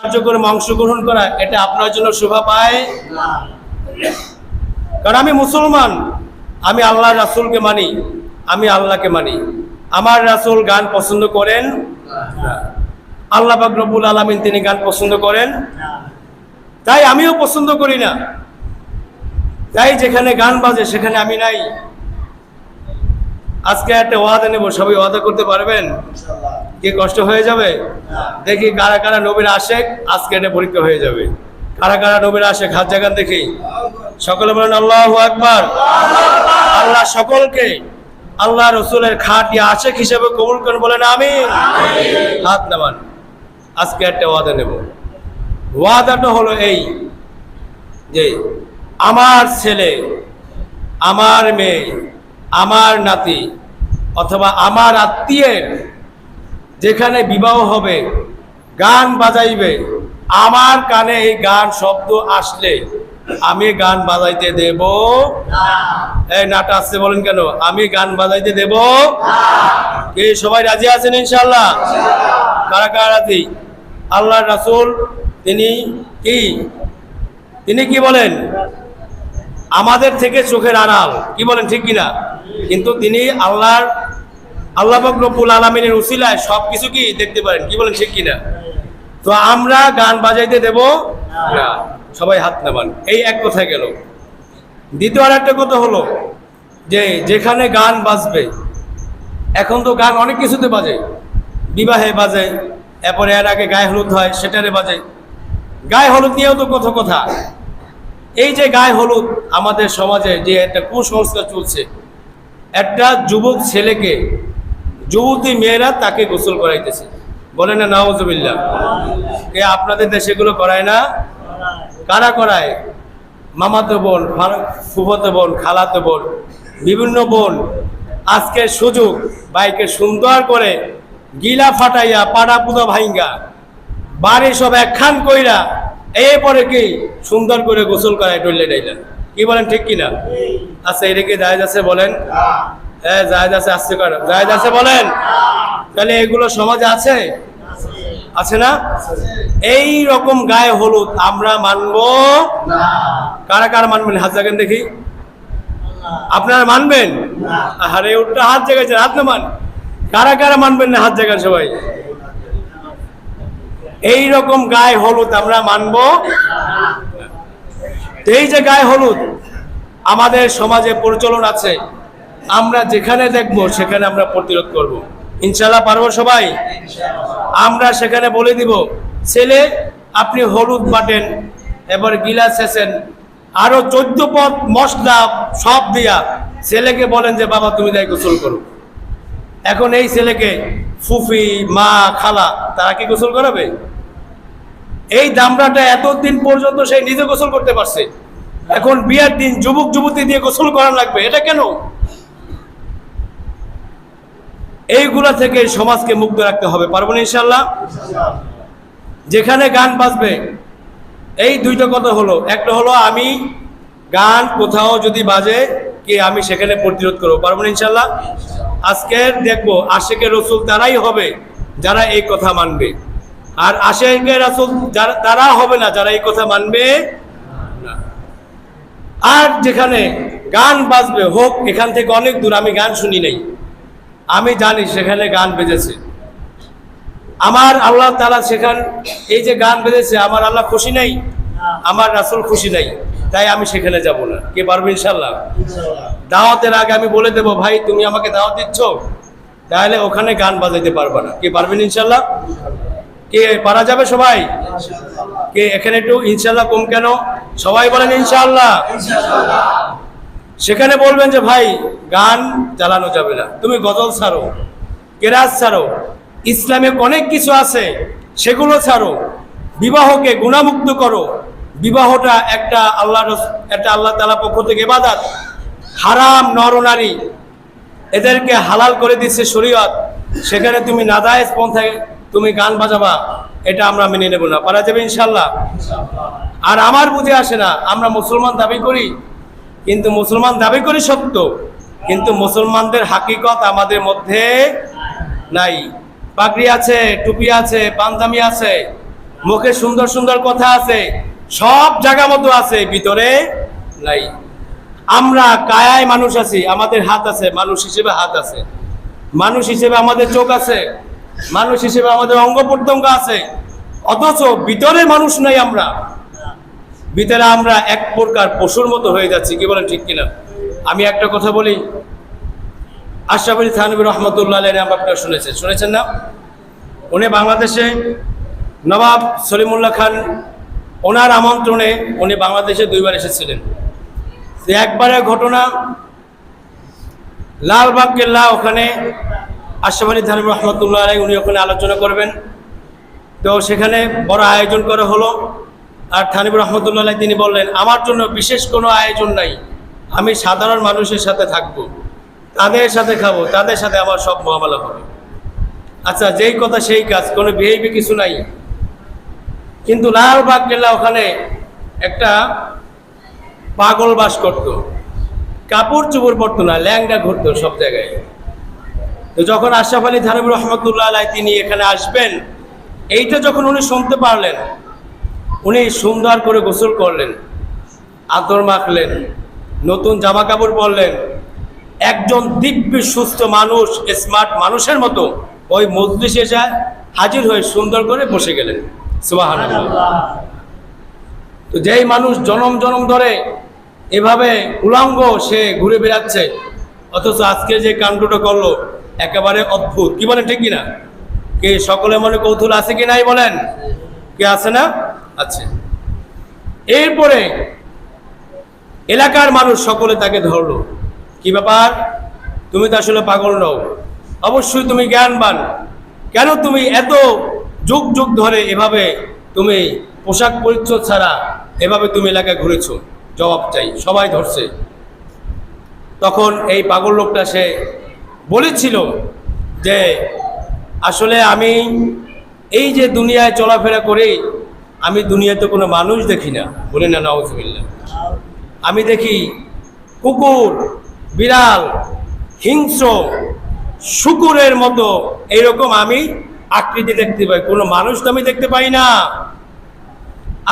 কার্যক্রমে অংশগ্রহণ করা এটা আপনার জন্য শোভা পায় না। কারণ আমি মুসলমান, আমি আল্লাহ রাসূলকে মানি, আমি আল্লাহকে মানি। আমার রাসূল গান পছন্দ করেন না, আল্লাহ পাক রব্বুল আলামিন তিনি গান পছন্দ করেন না, তাই আমিও পছন্দ করি না। তাই যেখানে গান বাজে সেখানে আমি নাই। আজকে একটা ওয়াদা নেব, সবাই ওয়াদা করতে পারবেন? কি কষ্ট হয়ে যাবে? দেখি কারা কারা নবীর আশেক, আজকে এটা পরীক্ষা হয়ে যাবে। কারা কারা নবীর আশেক হাত জাগান দেখি। সকলে বলেন আল্লাহু আকবার। আল্লাহ সকলকে আল্লাহ রসুলের খাঁটি আশেক হিসেবে কবুল করেন, বলেন আমিন। হাত নামান। আজকে একটা ওয়াদা নেব। ওয়াদাটা হলো এই যে আমার ছেলে, আমার মেয়ে, আমার নাতি অথবা আমার আত্মীয়ের যেখানে বিবাহ হবে, গান বাজাইবে, আমার কানে এই গান শব্দ আসলে আমি গান বাজাইতে দেব না। এই নাটা আসছে বলেন কেন? আমি গান বাজাইতে দেব না। কে সবাই রাজি আছেন ইনশাআল্লাহ? কারা কারা রাজি? আল্লাহর রাসূল তিনি কি বলেন? আমাদের থেকে চোখের আড়াল, কি বলেন ঠিক কিনা? কিন্তু তিনি আল্লাহ পাক রব্বুল আলামিনের উসিলায় সবকিছু কি দেখতে পারেন, কি বলেন ঠিক কিনা? তো আমরা গান বাজাইতে দেব না। সবাই হাত নামান। এই এক কথা গেল। দ্বিতীয় আর একটা কথা হলো যে যেখানে গান বাজবে, এখন তো গান অনেক কিছুতে বাজে, বিবাহে বাজে, এরপরে এর আগে গায়ে হলুদ হয় সেটারে বাজে। গায়ে হলুদ নিয়েও তো কত কথা। এই যে গায়ে হলুদ আমাদের সমাজে যে একটা কুসংস্কার চলছে, একটা যুবক ছেলেকে যুবতী মেয়েরা তাকে গোসল করাইতেছে, বলে না নাউজুবিল্লাহ। কে আপনাদের দেশে এগুলো করায় না? কারা করায়? মামাতো বোন, ফুফাতো বোন, খালাতো বোন, বিভিন্ন বোন। আজকে সুযোগ বাইকে সুন্দর করে গিলা ফাটাইয়া পাড়া পুদা ভাইঙ্গা বাড়ি সব একখান কইরা এরপরে কি সুন্দর করে গোসল করায় টইলে ডাইলা, কি বলেন ঠিক কিনা? আচ্ছা এটা কি জায়েজ আছে বলেন? হ্যাঁ জায়েজ আছে। আসছে কর জায়েজ আছে বলেন? তাহলে এগুলো সমাজে আছে? আছে না? এই রকম গায়ে হলুদ আমরা মানবো না। কারা কারা মানবেন হাত জাগান দেখি। আপনারা মানবেন? আরে ওটা হাত জাগাইছেন, হাত না মান। কারা কারা মানবেন না হাত জাগান সবাই। এই রকম গায়ে হলুদ আমরা মানবো। এই যে গায়ে হলুদ আমাদের সমাজে প্রচলন আছে, আমরা যেখানে দেখবো সেখানে আমরা প্রতিরোধ করব। ইনশাআল্লাহ পারবো সবাই? আমরা সেখানে বলে দিব, ছেলে আপনি হলুদ বাটেন, এবার গিলাস ছেঁচেন, আরো 14 পদ মশলা সব দিয়া ছেলেকে বলেন যে বাবা তুমি যাই গোসল করো। এখন এই ছেলেকে ফুফি, মা, খালা তারা কি গোসল করাবে? এই দামড়াটা এতদিন পর্যন্ত সে নিজে গোসল করতে পারছে, এখন বিয়ের দিন যুবক যুবতী দিয়ে গোসল করা লাগবে, এটা কেন? এইগুলা থেকে সমাজকে মুক্ত রাখতে হবে। পারবো না ইনশাআল্লাহ? যেখানে গান বাজবে, এই দুইটা কথা হলো, একটা হলো আমি গান কোথাও যদি বাজে কি আমি সেখানে প্রতিরোধ করবো। পারবো না ইনশাআল্লাহ? আজকে দেখবো আশেকে রসুল তারাই হবে যারা এই কথা মানবে, আর আশেকে রাসূল তারা হবে না যারা এই কথা মানবে না। আর যেখানে গান বাজবে হোক এখান থেকে অনেক দূর, আমি গান শুনি নাই, আমি জানি সেখানে গান বেজেছে, আমার আল্লাহ তাআলা সেখানে এই যে গান বেজেছে আমার আল্লাহ খুশি নাই, আমার রাসূল খুশি নাই, তাই আমি সেখানে যাব না। কে পারবে ইনশাআল্লাহ? দাওয়াতের আগে আমি বলে দেবো, ভাই তুমি আমাকে দাওয়াত দিচ্ছ, তাহলে ওখানে গান বাজাইতে পারবে না। কে পারবেন ইনশাআল্লাহ? কে পারা যাবে সবাই? কে এখানে একটু ইনশাআল্লাহ কম কেন? সবাই বলেন ইনশাআল্লাহ। সেখানে বলবেন যে ভাই গান চালানো যাবে না, তুমি গজল ছাড়ো, কেরাত ছাড়ো, ইসলামে অনেক কিছু আছে সেগুলো ছাড়ো, বিবাহকে গুণামুক্ত করো। বিবাহটা একটা আল্লাহ তাআলা পক্ষ থেকে ইবাদত, হারাম নরনারী এদেরকে হালাল করে দিচ্ছে শরীয়ত, সেখানে তুমি নাজায়েজ পন্থায় তুমি গান বাজাবা, এটা আমরা মেনে নেব না। পারা যাবে ইনশাআল্লাহ? আর আমার বুঝে আসে না, আমরা মুসলমান দাবি করি, কিন্তু মুসলমান দাবি করি সত্য, কিন্তু মুসলমানদের হাকিকত আমাদের মধ্যে নাই। পাগড়ি আছে, টুপি আছে, পাঞ্জাবি আছে, মুখে সুন্দর সুন্দর কথা আছে, সব জায়গা মতো আছে, ভিতরে নাই। আমরা কায়ায় মানুষ আছি, আমাদের হাত আছে, মানুষ হিসেবে হাত আছে, মানুষ হিসেবে আমাদের চোখ আছে, মানুষ হিসেবে আমাদের অঙ্গ প্রত্যঙ্গ আছে, অথচ ভিতরে মানুষ নাই। আমরা ভিতরে আমরা এক প্রকার পশুর মতো হয়ে যাচ্ছি। কি বলেন, ঠিক কিনা? আমি একটা কথা বলি, আশরাফ আলী থানভী রহমতুল্লাহ আলাইহি নাম আপনারা শুনেছেন না? উনি বাংলাদেশে নবাব সলিমুল্লাহ খান ওনার আমন্ত্রণে উনি বাংলাদেশে 2 বার এসেছিলেন। একবারের ঘটনা, লালবাগ কেল্লা, ওখানে আশরাফ আলী থানভী রহমতুল্লাহ আলাইহি উনি ওখানে আলোচনা করবেন। তো সেখানে বড় আয়োজন করা হলো। আর থানভী রহমতুল্লাহ আলাইহি তিনি বললেন, আমার জন্য বিশেষ কোনো আয়োজন নাই, আমি সাধারণ মানুষের সাথে থাকবো, তাদের সাথে খাবো, তাদের সাথে আমার সব মুআমালা হবে। আচ্ছা, যেই কথা সেই কাজ, কোনো ভিআইপি কিছু নাই। কিন্তু লালবাগ কেল্লা ওখানে একটা পাগল বাস করত, কাপড় চোপড় পরতো না, ল্যাংড়া ঘুরতো সব জায়গায়। তো যখন আশরাফ আলী থানভী রহমতুল্লাহ আলাইহি তিনি এখানে আসবেন, এইটা যখন উনি শুনতে পারলেন, উনি সুন্দর করে গোসল করলেন, আতর মাখলেন, নতুন জামা কাপড় পরলেন, একজন দিব্য সুস্থ মানুষ, স্মার্ট মানুষের মতো ওই মজলিসে এসে হাজির হয়ে সুন্দর করে বসে গেলেন। সুবহানাল্লাহ। তো যেই মানুষ জনম জনম ধরে এভাবে উলঙ্গ সে ঘুরে বেড়াচ্ছে, অথচ আজকে যে কাণ্ডটা করলো একেবারে অদ্ভুত। কি বলেন, ঠিক কিনা? কে সকলে মনে কৌতূহল আছে কি নাই বলেন? কে আছে না? আছে। এরপরে এলাকার মানুষ সকলে তাকে ধরলো, কি ব্যাপার, তুমি তো আসলে পাগল নও, অবশ্যই তুমি জ্ঞানবান, কেন তুমি এত যুগ যুগ ধরে এভাবে তুমি পোশাক পরিচ্ছদ ছাড়া এভাবে তুমি এলাকায় ঘুরেছো? জবাব চাই। সবাই ধরছে। তখন এই পাগল লোকটা সে বলেছিল যে আসলে আমি এই যে দুনিয়ায় চলাফেরা করি, আমি দুনিয়াতে কোনো মানুষ দেখি না। বলে না, নাউজুবিল্লাহ। আমি দেখি কুকুর, বিড়াল, হিংস্র, শুকুরের মতো এইরকম আমি আকৃতি দেখতে পাই, কোনো মানুষ তো আমি দেখতে পাই না।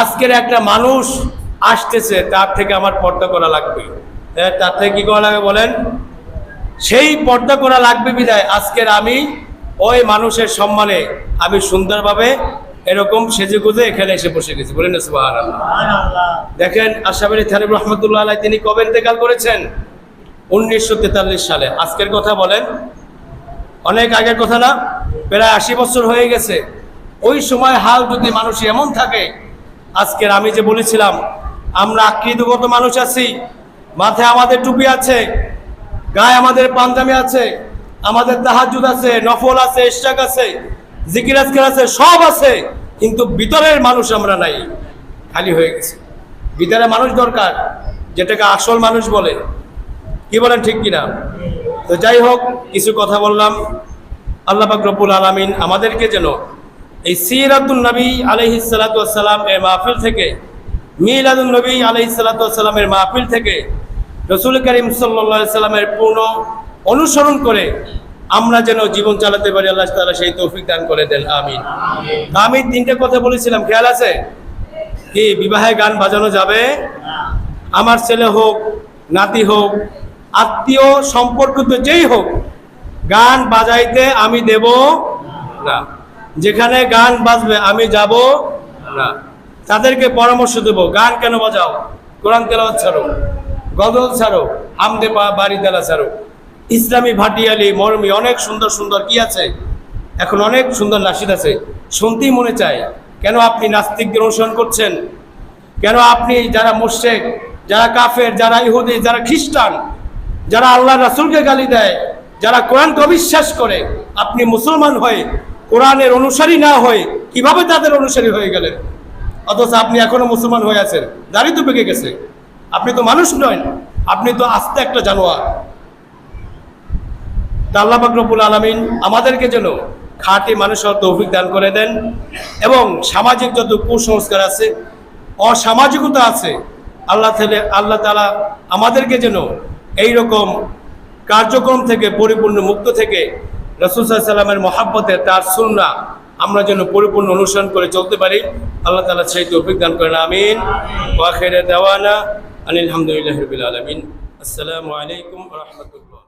আজকের একটা মানুষ আসতেছে, তার থেকে আমার পর্দা করা লাগবে। তার থেকে কি করা লাগবে বলেন? সেই পর্দা করা লাগবে বিধায় আজকের আমি ওই মানুষের সম্মানে আমি সুন্দরভাবে এরকম সেজে গুজে এখানে এসে বসে গেছি। বলেন না সুবহানাল্লাহ। দেখেন আশরাফ আলী থানভী রহমতুল্লাহ আলাইহি তিনি কবে ইন্তেকাল করেছেন? 1943 সালে। আজকের কথা বলেন, অনেক আগের কথা না? প্রায় 80 বছর হয়ে গেছে। ওই সময় হাল যদি মানুষ এমন থাকে, আজকের আমি যে বলেছিলাম আমরা আকৃতিগত মানুষ আছি, মাথায় আমাদের টুপি আছে, গায়ে আমাদের পাঞ্জাবি আছে, আমাদের তাহাজ্জুদ আছে, নফল আছে, ইশরাক আছে, জিকির আজকার আছে, সব আছে, কিন্তু ভিতরের মানুষ আমরা নাই, খালি হয়ে গেছে। ভিতরে মানুষ দরকার, যেটাকে আসল মানুষ বলে। কি বলেন, ঠিক কিনা? তো যাই হোক, কিছু কথা বললাম। আল্লাহ পাক রব্বুল আলামিন আমাদেরকে যেন এই সিরাতুন নবী আলাইহিস সালাতু ওয়াস সালাম এর মাহফিল থেকে, মিলাদুন নবী আলাইহিস সালাতু ওয়াস সালামের মাহফিল থেকে রাসূল করিম সাল্লাল্লাহু আলাইহি সাল্লামের পূর্ণ অনুসরণ করে আমরা যেন জীবন চালাতে পারি, আল্লাহ তাআলা সেই তৌফিক দান করে দেন। আমিন। আমি 3টে কথা বলেছিলাম, খেয়াল আছে কি? বিবাহে গান বাজানো যাবে? আমার ছেলে হোক, নাতি হোক, আত্মীয় সম্পর্কিত যেই হোক, গান বাজাইতে আমি দেব না। যেখানে গান বাজবে আমি যাব না। তাদেরকে পরামর্শ দেব, গান কেন বাজাও? কোরআন তেলাওয়াত ছাড়ো, গজল ছাড়ো, হামদে বাড়ি দেলা ছাড়ো, ইসলামী ভাটিয়ালি, মরমি, অনেক সুন্দর সুন্দর কি আছে এখন, অনেক সুন্দর নাশিদ আছে, শুনতেই মনে চায়। কেন আপনি নাস্তিকদের অনুসরণ করছেন? কেন আপনি যারা মুশরিক, যারা কাফের, যারা ইহুদি, যারা খ্রিস্টান, যারা আল্লাহ রাসূলকে গালি দেয়, যারা কোরআনকে অবিশ্বাস করে, আপনি মুসলমান হয়ে কোরআনের অনুসারী না হয়ে কিভাবে তাদের অনুসারী হয়ে গেলেন? অথচ আপনি এখনো মুসলমান হয়ে আছেন, দাড়ি তো পেকে গেছে। আপনি তো মানুষ নয়, আপনি তো আস্তে একটা জানোয়ার। আল্লাহ পাক রব্বুল আলামিন আমাদেরকে যেন খাঁটি মানুষ হওয়ার তৌফিক দান করে দেন, এবং সামাজিক যত কুসংস্কার আছে, অসামাজিকতা আছে, আল্লাহ তাআলা আমাদেরকে যেন এইরকম কার্যক্রম থেকে পরিপূর্ণ মুক্ত থেকে রাসূল সাল্লাল্লাহু আলাইহি ওয়াসাল্লামের মহব্বতে, তার সুন্নাহ আমরা যেন পরিপূর্ণ অনুসরণ করে চলতে পারি। আল্লাহ তাআলা সেই তৌফিক দান করেন, আমিন। ওয়া আখিরু দাওয়ানা আনিল হামদুলিল্লাহি রাব্বিল আলামিন। আসসালামু আলাইকুম ওয়া রাহমাতুল্লাহ।